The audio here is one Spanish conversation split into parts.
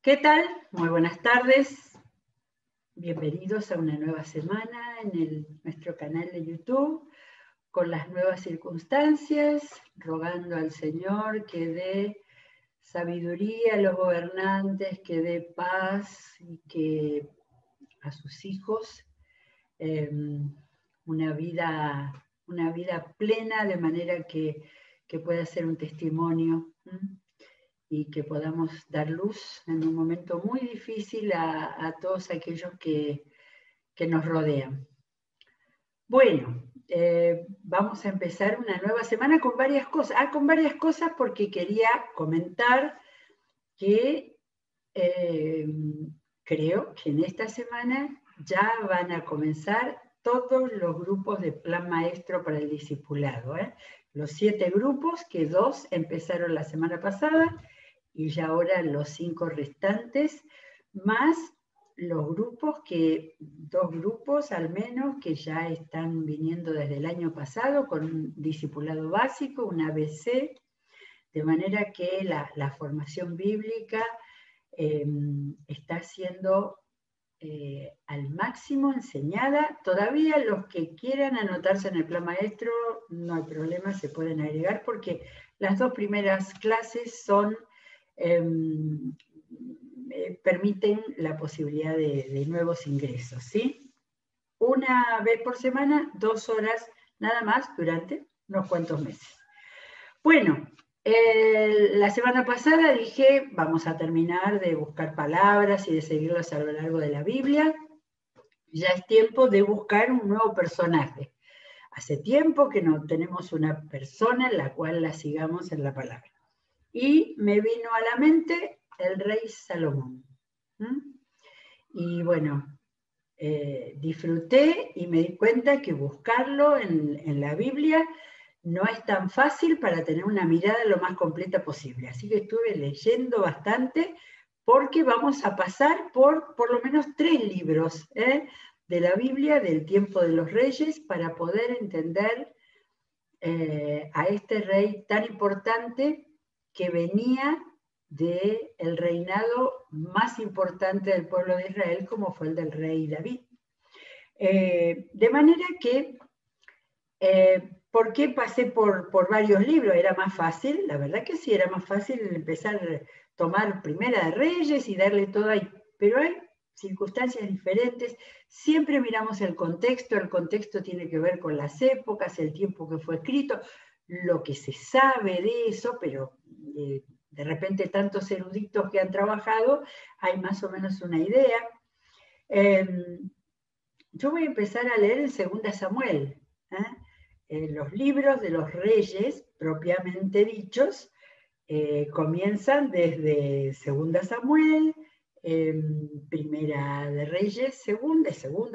¿Qué tal? Muy buenas tardes. Bienvenidos a una nueva semana en nuestro canal de YouTube, con las nuevas circunstancias, rogando al Señor que dé sabiduría a los gobernantes, que dé paz y que a sus hijos una vida plena, de manera que pueda ser un testimonio. Y que podamos dar luz en un momento muy difícil a todos aquellos que nos rodean. Bueno, vamos a empezar una nueva semana con varias cosas. Con varias cosas porque quería comentar que creo que en esta semana ya van a comenzar todos los grupos de Plan Maestro para el Discipulado. Los 7 grupos, que 2 empezaron la semana pasada, y ya ahora los 5 restantes, más los grupos, 2 grupos al menos, que ya están viniendo desde el año pasado con un discipulado básico, un ABC, de manera que la formación bíblica está siendo al máximo enseñada. Todavía los que quieran anotarse en el plan maestro, no hay problema, se pueden agregar, porque las 2 primeras clases permiten la posibilidad de nuevos ingresos, ¿sí? Una vez por semana, 2 horas nada más durante unos cuantos meses. Bueno, la semana pasada dije, vamos a terminar de buscar palabras y de seguirlas a lo largo de la Biblia. Ya es tiempo de buscar un nuevo personaje. Hace tiempo que no tenemos una persona en la cual la sigamos en la palabra. Y me vino a la mente el rey Salomón. Y bueno, disfruté y me di cuenta que buscarlo en la Biblia no es tan fácil para tener una mirada lo más completa posible. Así que estuve leyendo bastante, porque vamos a pasar por lo menos 3 libros de la Biblia del tiempo de los reyes para poder entender a este rey tan importante que venía del reinado más importante del pueblo de Israel, como fue el del rey David. De manera que, ¿por qué pasé por varios libros? Era más fácil, la verdad que sí, era más fácil empezar a tomar Primera de Reyes y darle todo ahí, pero hay circunstancias diferentes. Siempre miramos el contexto tiene que ver con las épocas, el tiempo que fue escrito, lo que se sabe de eso, pero de repente tantos eruditos que han trabajado, hay más o menos una idea. Yo voy a empezar a leer en 2 Samuel, los libros de los reyes propiamente dichos. Comienzan desde 2 Samuel, Primera de Reyes, segunda,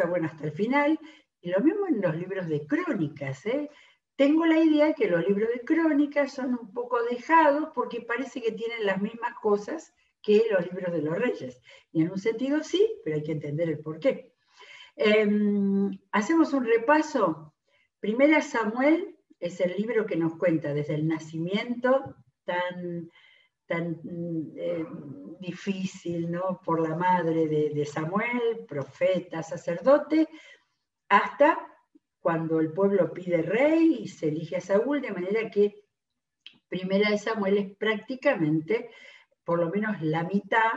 bueno, hasta el final, y lo mismo en los libros de crónicas. Tengo la idea que los libros de crónicas son un poco dejados porque parece que tienen las mismas cosas que los libros de los reyes, y en un sentido sí, pero hay que entender el porqué. Hacemos un repaso. Primera Samuel es el libro que nos cuenta desde el nacimiento tan difícil, ¿no?, por la madre de Samuel, profeta, sacerdote, hasta cuando el pueblo pide rey y se elige a Saúl, de manera que Primera de Samuel es prácticamente, por lo menos la mitad,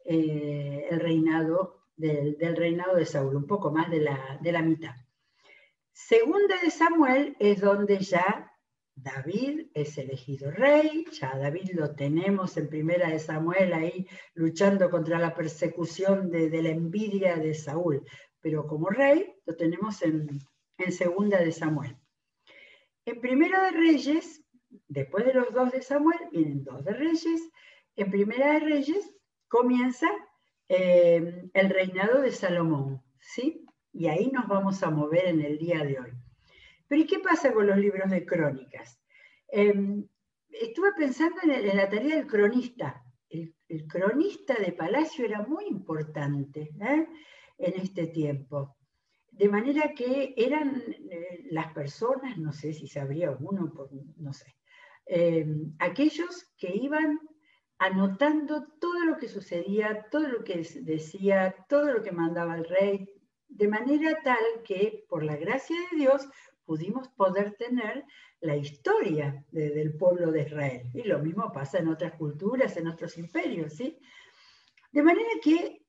el reinado del reinado de Saúl, un poco más de la mitad. Segunda de Samuel es donde ya David es elegido rey, ya David lo tenemos en Primera de Samuel ahí luchando contra la persecución de la envidia de Saúl, pero como rey lo tenemos en Segunda de Samuel. En Primera de Reyes, después de los 2 de Samuel, vienen 2 de Reyes. En Primera de Reyes comienza el reinado de Salomón, ¿sí? Y ahí nos vamos a mover en el día de hoy. Pero ¿y qué pasa con los libros de crónicas? Estuve pensando en la tarea del cronista. El cronista de palacio era muy importante en este tiempo. De manera que eran las personas, no sé si sabría uno, no sé, aquellos que iban anotando todo lo que sucedía, todo lo que decía, todo lo que mandaba el rey, de manera tal que, por la gracia de Dios, pudimos poder tener la historia del pueblo de Israel. Y lo mismo pasa en otras culturas, en otros imperios, ¿sí? De manera que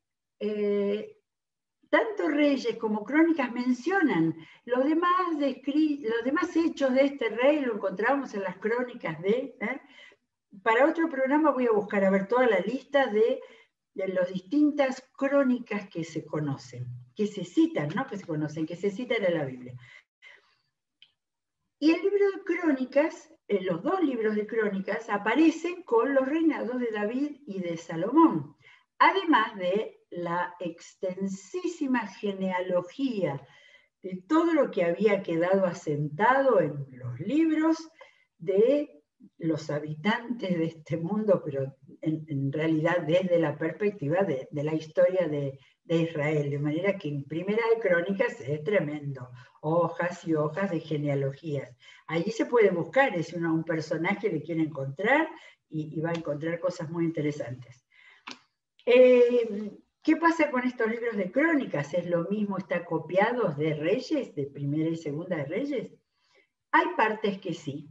tanto Reyes como Crónicas mencionan los demás hechos de este rey, lo encontramos en las Crónicas de... Para otro programa voy a buscar a ver toda la lista de las distintas crónicas que se conocen, que se citan, no que se conocen, que se citan en la Biblia. Y el libro de Crónicas, los dos libros de Crónicas, aparecen con los reinados de David y de Salomón, además de la extensísima genealogía de todo lo que había quedado asentado en los libros de los habitantes de este mundo, pero en realidad desde la perspectiva de la historia de Israel, de manera que en Primera de Crónicas es tremendo, hojas y hojas de genealogías. Allí se puede buscar, es un personaje que le quiere encontrar y va a encontrar cosas muy interesantes. ¿Qué pasa con estos libros de Crónicas? ¿Es lo mismo, está copiado de Reyes, de Primera y Segunda de Reyes? Hay partes que sí,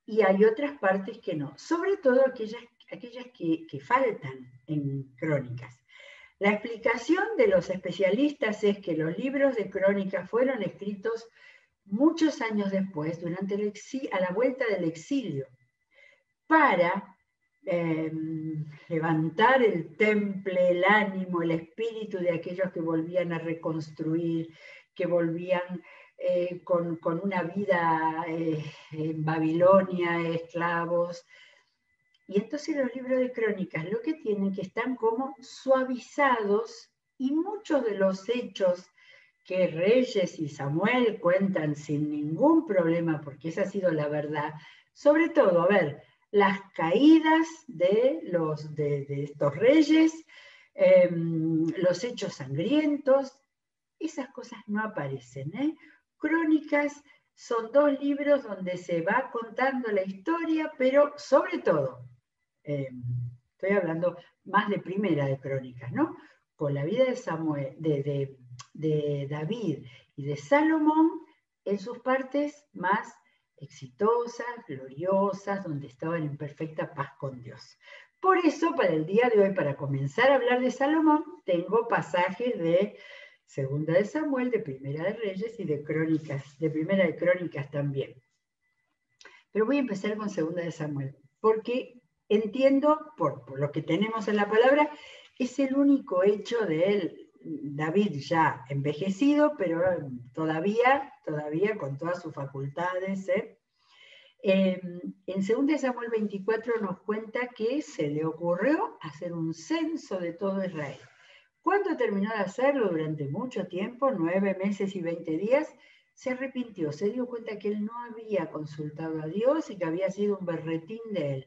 y hay otras partes que no, sobre todo aquellas que faltan en Crónicas. La explicación de los especialistas es que los libros de Crónicas fueron escritos muchos años después, a la vuelta del exilio, para levantar el temple, el ánimo, el espíritu de aquellos que volvían a reconstruir, que volvían con una vida en Babilonia, esclavos. Y entonces los libros de Crónicas lo que tienen que están como suavizados, y muchos de los hechos que Reyes y Samuel cuentan sin ningún problema, porque esa ha sido la verdad, sobre todo, a ver, las caídas de estos reyes, los hechos sangrientos, esas cosas no aparecen. Crónicas son dos libros donde se va contando la historia, pero sobre todo, estoy hablando más de Primera de Crónicas, ¿no? Con la vida de Samuel, de David y de Salomón en sus partes más exitosas, gloriosas, donde estaban en perfecta paz con Dios. Por eso, para el día de hoy, para comenzar a hablar de Salomón, tengo pasajes de Segunda de Samuel, de Primera de Reyes y de Crónicas, de Primera de Crónicas también. Pero voy a empezar con Segunda de Samuel, porque entiendo, por lo que tenemos en la palabra, es el único hecho de él, David ya envejecido, pero todavía con todas sus facultades. En 2 Samuel 24 nos cuenta que se le ocurrió hacer un censo de todo Israel. Cuando terminó de hacerlo durante mucho tiempo, 9 meses y 20 días, se arrepintió, se dio cuenta que él no había consultado a Dios y que había sido un berretín de él.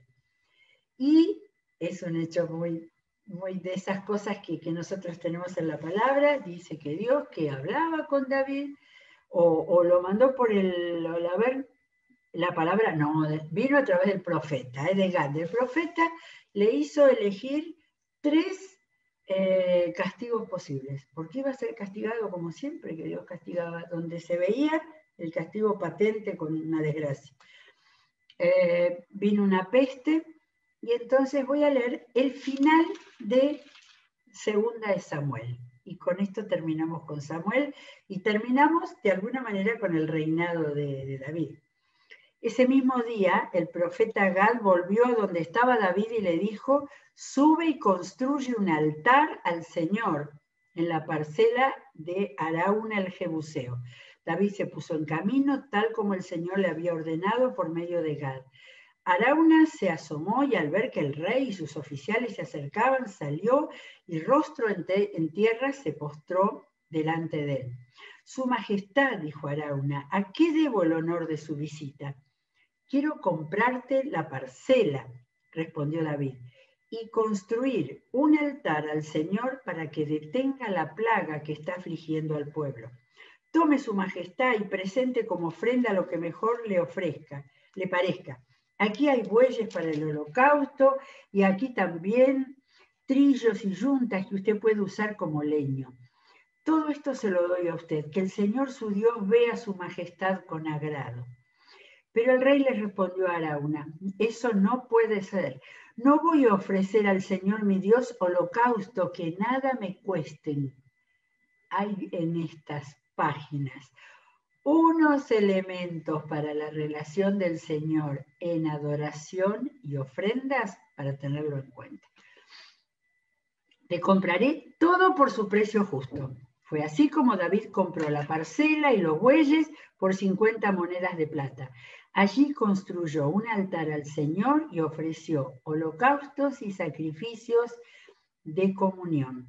Y es un hecho muy de esas cosas que nosotros tenemos en la palabra. Dice que Dios que hablaba con David o lo mandó por la palabra, no, vino a través del profeta, de Gad. El profeta le hizo elegir 3 castigos posibles, porque iba a ser castigado como siempre, que Dios castigaba, donde se veía el castigo patente con una desgracia. Vino una peste, y entonces voy a leer el final de Segunda de Samuel, y con esto terminamos con Samuel, y terminamos de alguna manera con el reinado de David. Ese mismo día, el profeta Gad volvió a donde estaba David y le dijo: sube y construye un altar al Señor en la parcela de Arauna el Jebuseo. David se puso en camino, tal como el Señor le había ordenado por medio de Gad. Arauna se asomó y al ver que el rey y sus oficiales se acercaban, salió y rostro en tierra se postró delante de él. Su majestad, dijo Arauna, ¿a qué debo el honor de su visita? Quiero comprarte la parcela, respondió David, y construir un altar al Señor para que detenga la plaga que está afligiendo al pueblo. Tome su majestad y presente como ofrenda lo que mejor le parezca. Aquí hay bueyes para el holocausto y aquí también trillos y yuntas que usted puede usar como leño. Todo esto se lo doy a usted, que el Señor su Dios vea su majestad con agrado. Pero el rey le respondió a Arauna, eso no puede ser. No voy a ofrecer al Señor mi Dios holocausto que nada me cuesten. Hay en estas páginas unos elementos para la relación del Señor en adoración y ofrendas para tenerlo en cuenta. Te compraré todo por su precio justo. Fue así como David compró la parcela y los bueyes por 50 monedas de plata. Allí construyó un altar al Señor y ofreció holocaustos y sacrificios de comunión.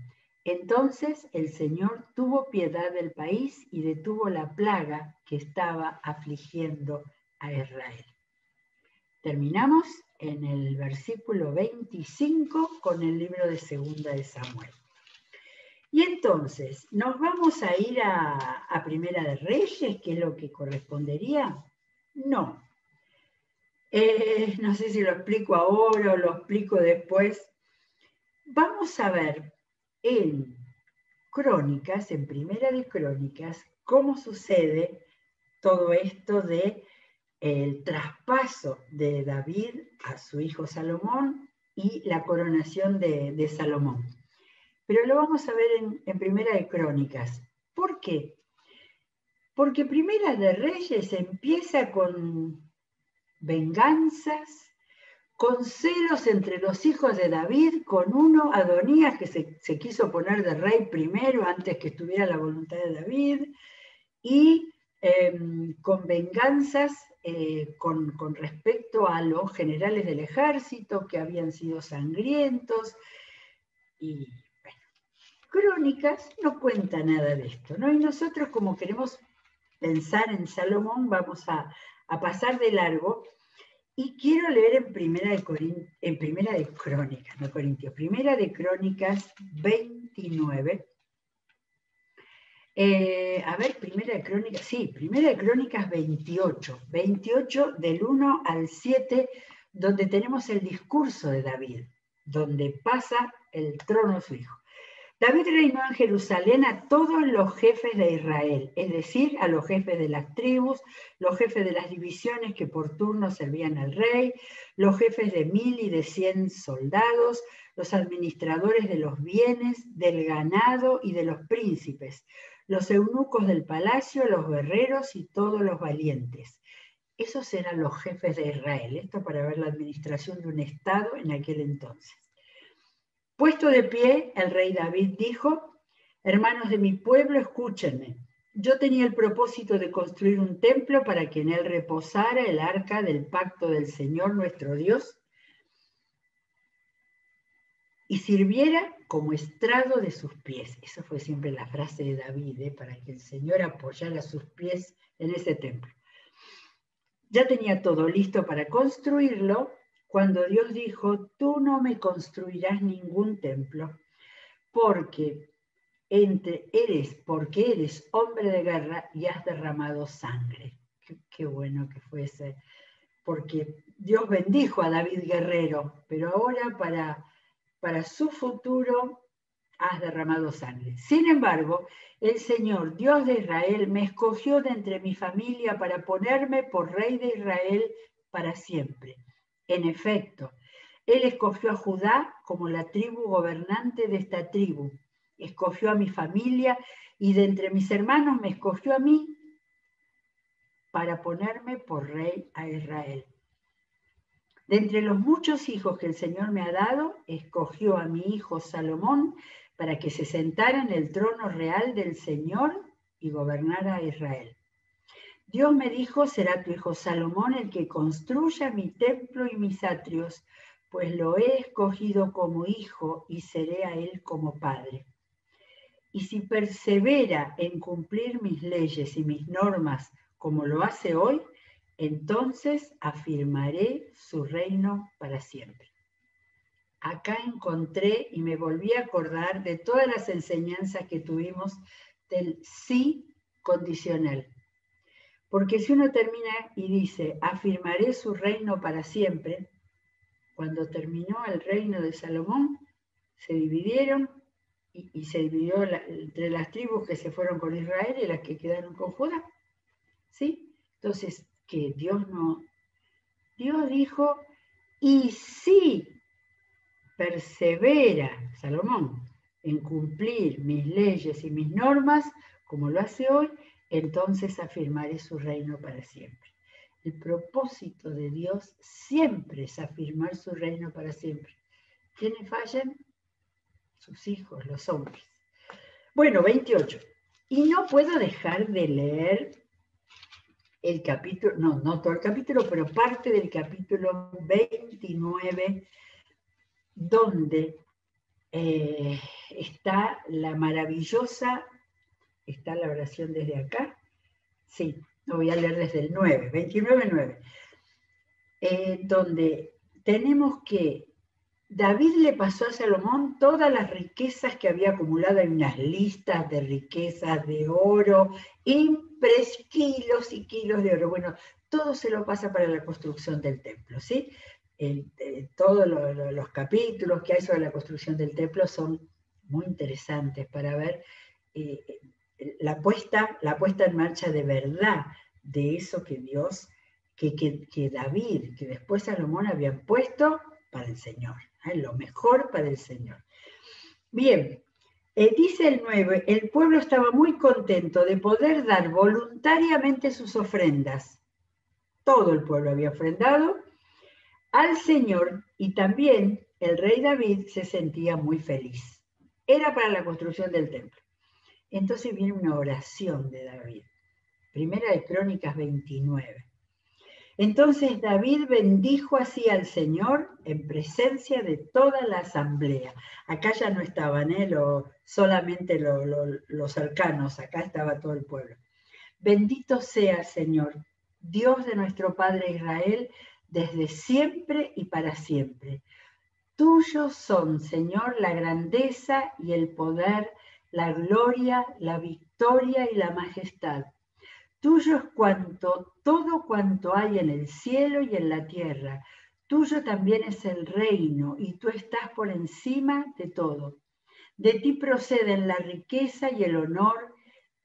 Entonces el Señor tuvo piedad del país y detuvo la plaga que estaba afligiendo a Israel. Terminamos en el versículo 25 con el libro de Segunda de Samuel. Y entonces, ¿nos vamos a ir a Primera de Reyes, que es lo que correspondería? No. No sé si lo explico ahora o lo explico después. Vamos a ver en Crónicas, en Primera de Crónicas, cómo sucede todo esto de el traspaso de David a su hijo Salomón y la coronación de Salomón. Pero lo vamos a ver en Primera de Crónicas. ¿Por qué? Porque Primera de Reyes empieza con venganzas, con celos entre los hijos de David, con uno, Adonías, que se quiso poner de rey primero antes que estuviera la voluntad de David, y con venganzas con respecto a los generales del ejército que habían sido sangrientos. Y bueno, Crónicas no cuenta nada de esto, ¿no? Y nosotros, como queremos pensar en Salomón, vamos a pasar de largo. Y quiero leer en Primera de Crónicas, no Corintios, Primera de Crónicas 29. Primera de Crónicas 28, 28 del 1 al 7, donde tenemos el discurso de David, donde pasa el trono a su hijo. David reinó en Jerusalén a todos los jefes de Israel, es decir, a los jefes de las tribus, los jefes de las divisiones que por turno servían al rey, los jefes de 1000 y de 100 soldados, los administradores de los bienes, del ganado y de los príncipes, los eunucos del palacio, los guerreros y todos los valientes. Esos eran los jefes de Israel, esto para ver la administración de un estado en aquel entonces. Puesto de pie, el rey David dijo, hermanos de mi pueblo, escúchenme. Yo tenía el propósito de construir un templo para que en él reposara el arca del pacto del Señor nuestro Dios y sirviera como estrado de sus pies. Esa fue siempre la frase de David, para que el Señor apoyara sus pies en ese templo. Ya tenía todo listo para construirlo, cuando Dios dijo, tú no me construirás ningún templo, porque eres hombre de guerra y has derramado sangre. Qué bueno que fuese, porque Dios bendijo a David guerrero, pero ahora para su futuro has derramado sangre. Sin embargo, el Señor, Dios de Israel, me escogió de entre mi familia para ponerme por rey de Israel para siempre. En efecto, Él escogió a Judá como la tribu gobernante de esta tribu. Escogió a mi familia y de entre mis hermanos me escogió a mí para ponerme por rey a Israel. De entre los muchos hijos que el Señor me ha dado, escogió a mi hijo Salomón para que se sentara en el trono real del Señor y gobernara a Israel. Dios me dijo, será tu hijo Salomón el que construya mi templo y mis atrios, pues lo he escogido como hijo y seré a él como padre. Y si persevera en cumplir mis leyes y mis normas como lo hace hoy, entonces afirmaré su reino para siempre. Acá encontré y me volví a acordar de todas las enseñanzas que tuvimos del sí condicional. Porque si uno termina y dice, afirmaré su reino para siempre, cuando terminó el reino de Salomón, se dividieron y se dividió entre las tribus que se fueron con Israel y las que quedaron con Judá. ¿Sí? Entonces, que Dios dijo, y si persevera Salomón en cumplir mis leyes y mis normas, como lo hace hoy, entonces afirmaré su reino para siempre. El propósito de Dios siempre es afirmar su reino para siempre. ¿Quiénes fallan? Sus hijos, los hombres. Bueno, 28. Y no puedo dejar de leer el capítulo, no todo el capítulo, pero parte del capítulo 29, donde está la maravillosa, está la oración desde acá, sí, lo voy a leer desde el 9, 29:9, donde tenemos que David le pasó a Salomón todas las riquezas que había acumulado, en unas listas de riquezas de oro, kilos y kilos de oro. Bueno, todo se lo pasa para la construcción del templo, ¿sí? Todos los capítulos que hay sobre la construcción del templo son muy interesantes para ver la puesta en marcha de verdad de eso que Dios, que David, que después Salomón habían puesto para el Señor, lo mejor para el Señor. Bien, dice el 9, el pueblo estaba muy contento de poder dar voluntariamente sus ofrendas. Todo el pueblo había ofrendado al Señor y también el rey David se sentía muy feliz. Era para la construcción del templo. Entonces viene una oración de David. Primera de Crónicas 29. Entonces David bendijo así al Señor en presencia de toda la asamblea. Acá ya no estaban solamente los cercanos, acá estaba todo el pueblo. Bendito sea, Señor, Dios de nuestro Padre Israel, desde siempre y para siempre. Tuyos son, Señor, la grandeza y el poder, la gloria, la victoria y la majestad. Tuyo es todo cuanto hay en el cielo y en la tierra. Tuyo también es el reino, y tú estás por encima de todo. De ti proceden la riqueza y el honor,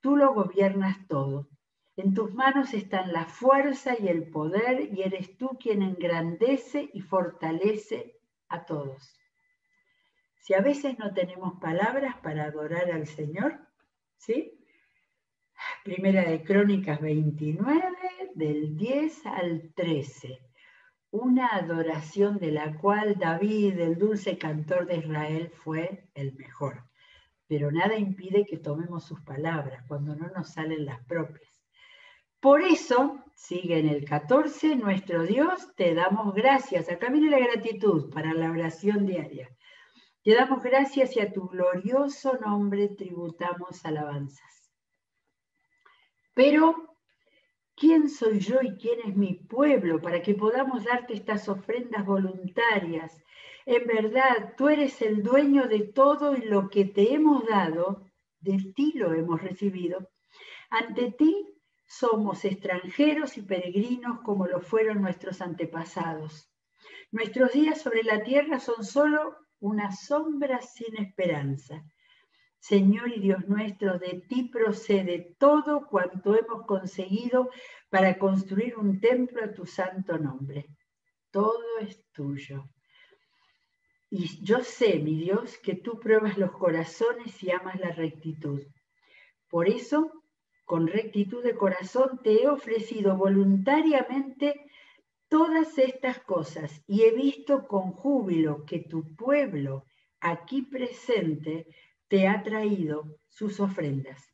tú lo gobiernas todo. En tus manos están la fuerza y el poder, y eres tú quien engrandece y fortalece a todos. Si a veces no tenemos palabras para adorar al Señor, ¿sí? Primera de Crónicas 29, del 10 al 13. Una adoración de la cual David, el dulce cantor de Israel, fue el mejor. Pero nada impide que tomemos sus palabras cuando no nos salen las propias. Por eso, sigue en el 14, nuestro Dios, te damos gracias. Acá viene la gratitud para la oración diaria. Te damos gracias y a tu glorioso nombre tributamos alabanzas. Pero, ¿quién soy yo y quién es mi pueblo para que podamos darte estas ofrendas voluntarias? En verdad, tú eres el dueño de todo y lo que te hemos dado, de ti lo hemos recibido. Ante ti somos extranjeros y peregrinos como lo fueron nuestros antepasados. Nuestros días sobre la tierra son solo una sombra sin esperanza. Señor y Dios nuestro, de ti procede todo cuanto hemos conseguido para construir un templo a tu santo nombre. Todo es tuyo. Y yo sé, mi Dios, que tú pruebas los corazones y amas la rectitud. Por eso, con rectitud de corazón, te he ofrecido voluntariamente todas estas cosas y he visto con júbilo que tu pueblo aquí presente te ha traído sus ofrendas.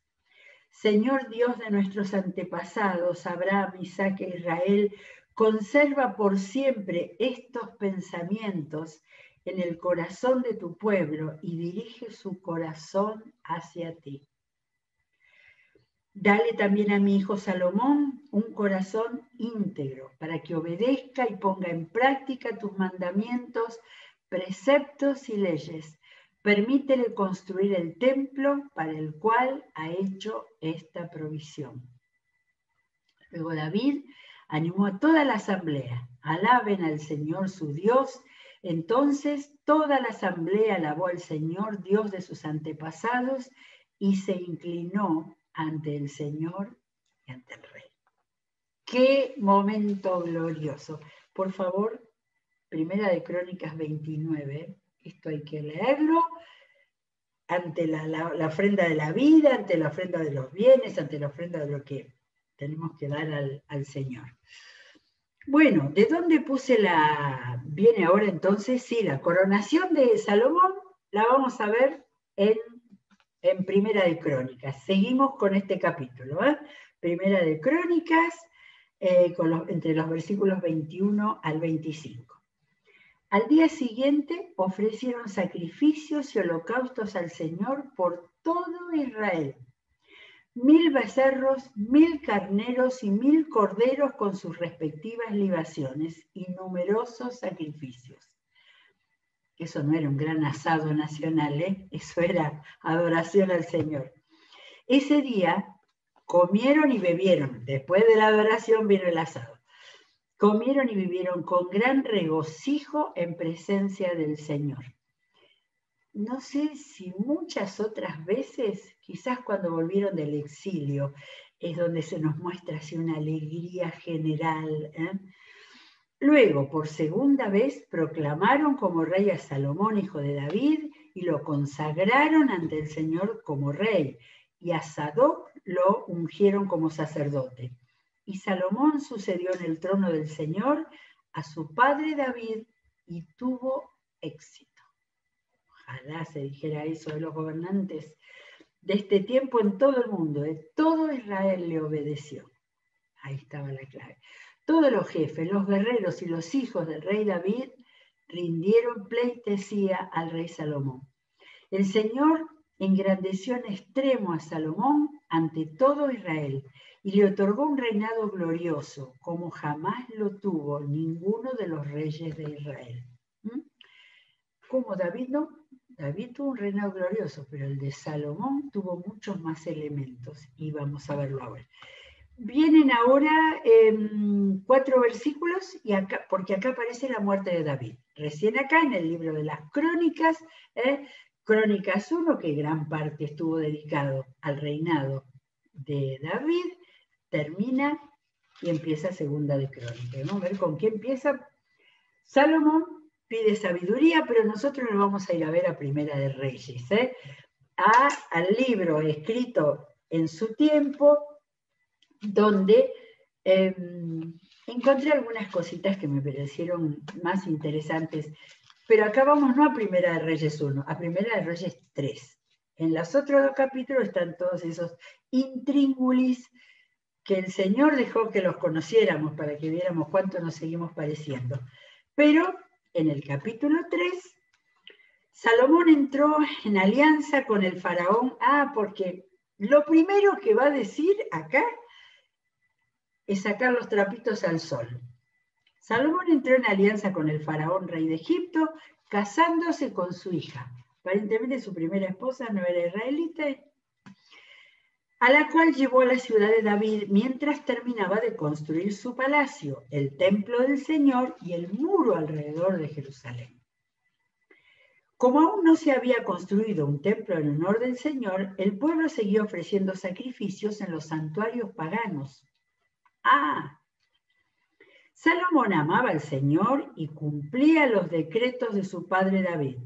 Señor Dios de nuestros antepasados, Abraham, Isaac e Israel, conserva por siempre estos pensamientos en el corazón de tu pueblo y dirige su corazón hacia ti. Dale también a mi hijo Salomón un corazón íntegro para que obedezca y ponga en práctica tus mandamientos, preceptos y leyes. Permítele construir el templo para el cual ha hecho esta provisión. Luego David animó a toda la asamblea: alaben al Señor su Dios. Entonces toda la asamblea alabó al Señor, Dios de sus antepasados, y se inclinó ante el Señor y ante el rey. ¡Qué momento glorioso! Por favor, Primera de Crónicas 29, esto hay que leerlo, ante la ofrenda de la vida, ante la ofrenda de los bienes, ante la ofrenda de lo que tenemos que dar al Señor. Bueno, ¿de dónde puse viene ahora entonces? Sí, la coronación de Salomón la vamos a ver en Primera de Crónicas. Seguimos con este capítulo, ¿eh? Primera de Crónicas, entre los versículos 21 al 25. Al día siguiente ofrecieron sacrificios y holocaustos al Señor por todo Israel. 1000 becerros, 1000 carneros y 1000 corderos con sus respectivas libaciones y numerosos sacrificios. Eso no era un gran asado nacional, ¿eh? Eso era adoración al Señor. Ese día comieron y bebieron. Después de la adoración vino el asado. Comieron y vivieron con gran regocijo en presencia del Señor. No sé si muchas otras veces, quizás cuando volvieron del exilio, es donde se nos muestra así una alegría general, ¿eh? Luego, por segunda vez, proclamaron como rey a Salomón, hijo de David, y lo consagraron ante el Señor como rey, y a Sadoc lo ungieron como sacerdote. Y Salomón sucedió en el trono del Señor a su padre David y tuvo éxito. Ojalá se dijera eso de los gobernantes de este tiempo en todo el mundo. De todo Israel le obedeció. Ahí estaba la clave. Todos los jefes, los guerreros y los hijos del rey David rindieron pleitesía al rey Salomón. El Señor engrandeció en extremo a Salomón ante todo Israel y le otorgó un reinado glorioso, como jamás lo tuvo ninguno de los reyes de Israel. Como David no, David tuvo un reinado glorioso, pero el de Salomón tuvo muchos más elementos y vamos a verlo ahora. Vienen ahora 4 versículos, porque acá aparece la muerte de David. Recién acá en el libro de las Crónicas, Crónicas 1, que gran parte estuvo dedicado al reinado de David, termina y empieza Segunda de Crónicas. Vamos a ver con qué empieza. Salomón pide sabiduría, pero nosotros nos vamos a ir a ver a Primera de Reyes, al libro escrito en su tiempo, donde encontré algunas cositas que me parecieron más interesantes, pero acá vamos no a Primera de Reyes 1, a Primera de Reyes 3. En los otros 2 capítulos están todos esos intríngulis que el Señor dejó que los conociéramos para que viéramos cuánto nos seguimos pareciendo. Pero en el capítulo 3, Salomón entró en alianza con el faraón. Porque lo primero que va a decir acá es sacar los trapitos al sol. Salomón entró en alianza con el faraón rey de Egipto, casándose con su hija. Aparentemente su primera esposa no era israelita, a la cual llevó a la ciudad de David mientras terminaba de construir su palacio, el templo del Señor y el muro alrededor de Jerusalén. Como aún no se había construido un templo en honor del Señor, el pueblo seguía ofreciendo sacrificios en los santuarios paganos. Salomón amaba al Señor y cumplía los decretos de su padre David.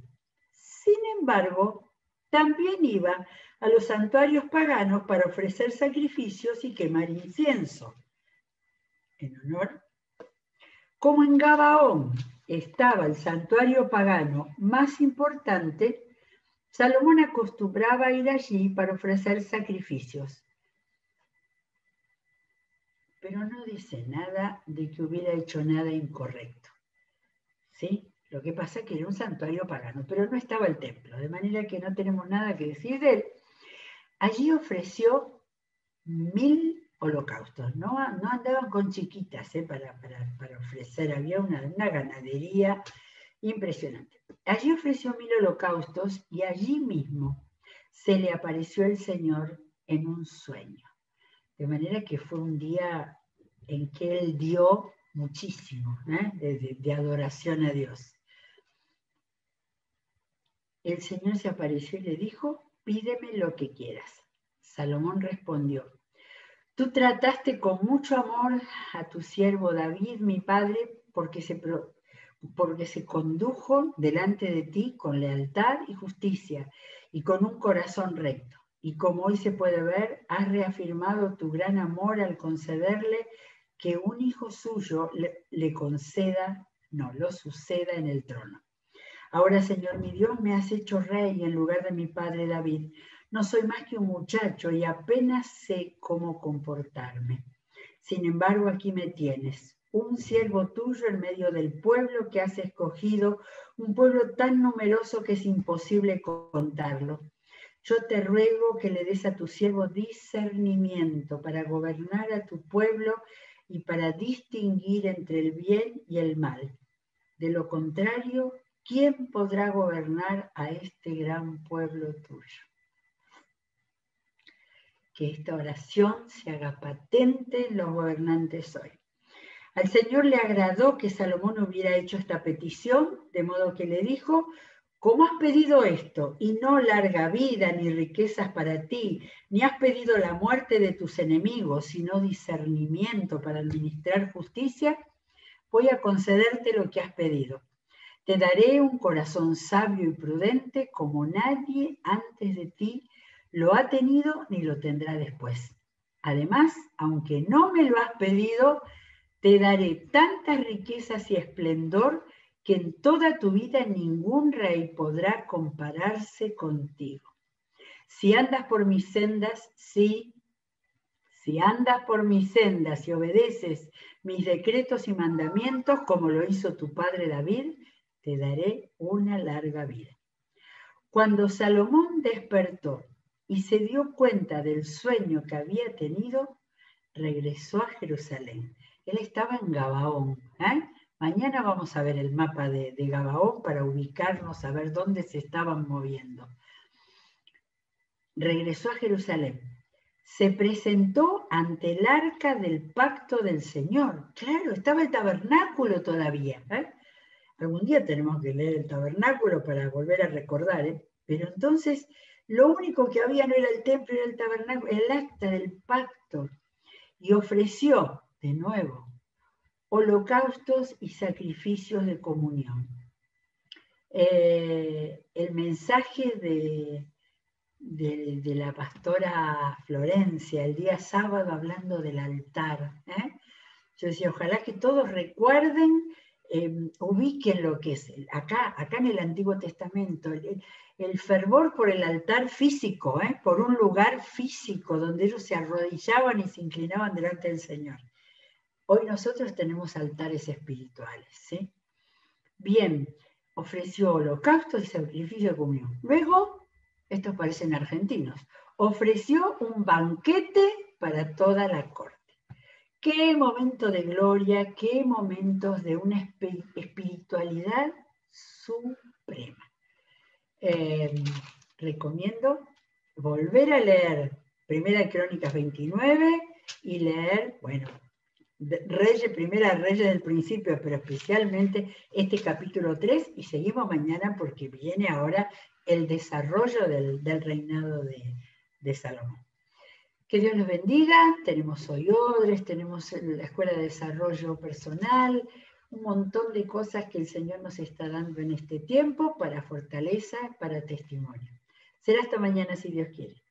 Sin embargo, también iba a los santuarios paganos para ofrecer sacrificios y quemar incienso. En honor, como en Gabaón estaba el santuario pagano más importante, Salomón acostumbraba a ir allí para ofrecer sacrificios. Pero no dice nada de que hubiera hecho nada incorrecto. ¿Sí? Lo que pasa es que era un santuario pagano, pero no estaba el templo, de manera que no tenemos nada que decir de él. Allí ofreció 1000 holocaustos, no andaban con chiquitas para ofrecer, había una ganadería impresionante. Allí ofreció 1000 holocaustos y allí mismo se le apareció el Señor en un sueño. De manera que fue un día en que él dio muchísimo, de adoración a Dios. El Señor se apareció y le dijo, pídeme lo que quieras. Salomón respondió, tú trataste con mucho amor a tu siervo David, mi padre, porque se condujo delante de ti con lealtad y justicia y con un corazón recto. Y como hoy se puede ver, has reafirmado tu gran amor al concederle que un hijo suyo lo suceda en el trono. Ahora, Señor mi Dios, me has hecho rey en lugar de mi padre David. No soy más que un muchacho y apenas sé cómo comportarme. Sin embargo, aquí me tienes, un siervo tuyo en medio del pueblo que has escogido, un pueblo tan numeroso que es imposible contarlo. Yo te ruego que le des a tu siervo discernimiento para gobernar a tu pueblo y para distinguir entre el bien y el mal. De lo contrario, ¿quién podrá gobernar a este gran pueblo tuyo? Que esta oración se haga patente en los gobernantes hoy. Al Señor le agradó que Salomón hubiera hecho esta petición, de modo que le dijo, ¿cómo has pedido esto? Y no larga vida ni riquezas para ti, ni has pedido la muerte de tus enemigos, sino discernimiento para administrar justicia, voy a concederte lo que has pedido. Te daré un corazón sabio y prudente como nadie antes de ti lo ha tenido ni lo tendrá después. Además, aunque no me lo has pedido, te daré tantas riquezas y esplendor que en toda tu vida ningún rey podrá compararse contigo. Si andas por mis sendas, si andas por mis sendas y obedeces mis decretos y mandamientos, como lo hizo tu padre David, te daré una larga vida. Cuando Salomón despertó y se dio cuenta del sueño que había tenido, regresó a Jerusalén. Él estaba en Gabaón. Mañana vamos a ver el mapa de Gabaón para ubicarnos, a ver dónde se estaban moviendo. Regresó a Jerusalén. Se presentó ante el arca del pacto del Señor. Claro, estaba el tabernáculo todavía. Algún día tenemos que leer el tabernáculo para volver a recordar. Pero entonces, lo único que había no era el templo, era el tabernáculo, el acta del pacto. Y ofreció, de nuevo, holocaustos y sacrificios de comunión. El mensaje de la pastora Florencia el día sábado hablando del altar. Yo decía, ojalá que todos recuerden, ubiquen lo que es acá en el Antiguo Testamento, el fervor por el altar físico, por un lugar físico donde ellos se arrodillaban y se inclinaban delante del Señor. Hoy nosotros tenemos altares espirituales, ¿sí? Bien, ofreció holocaustos y sacrificio de comunión. Luego, estos parecen argentinos, ofreció un banquete para toda la corte. Qué momento de gloria, qué momentos de una espiritualidad suprema. Recomiendo volver a leer Primera Crónicas 29 y leer, Primera Reyes del principio, pero especialmente este capítulo 3, y seguimos mañana porque viene ahora el desarrollo del reinado de Salomón. Que Dios los bendiga. Tenemos hoy Odres, tenemos la Escuela de Desarrollo Personal, un montón de cosas que el Señor nos está dando en este tiempo para fortaleza, para testimonio. Será hasta mañana si Dios quiere.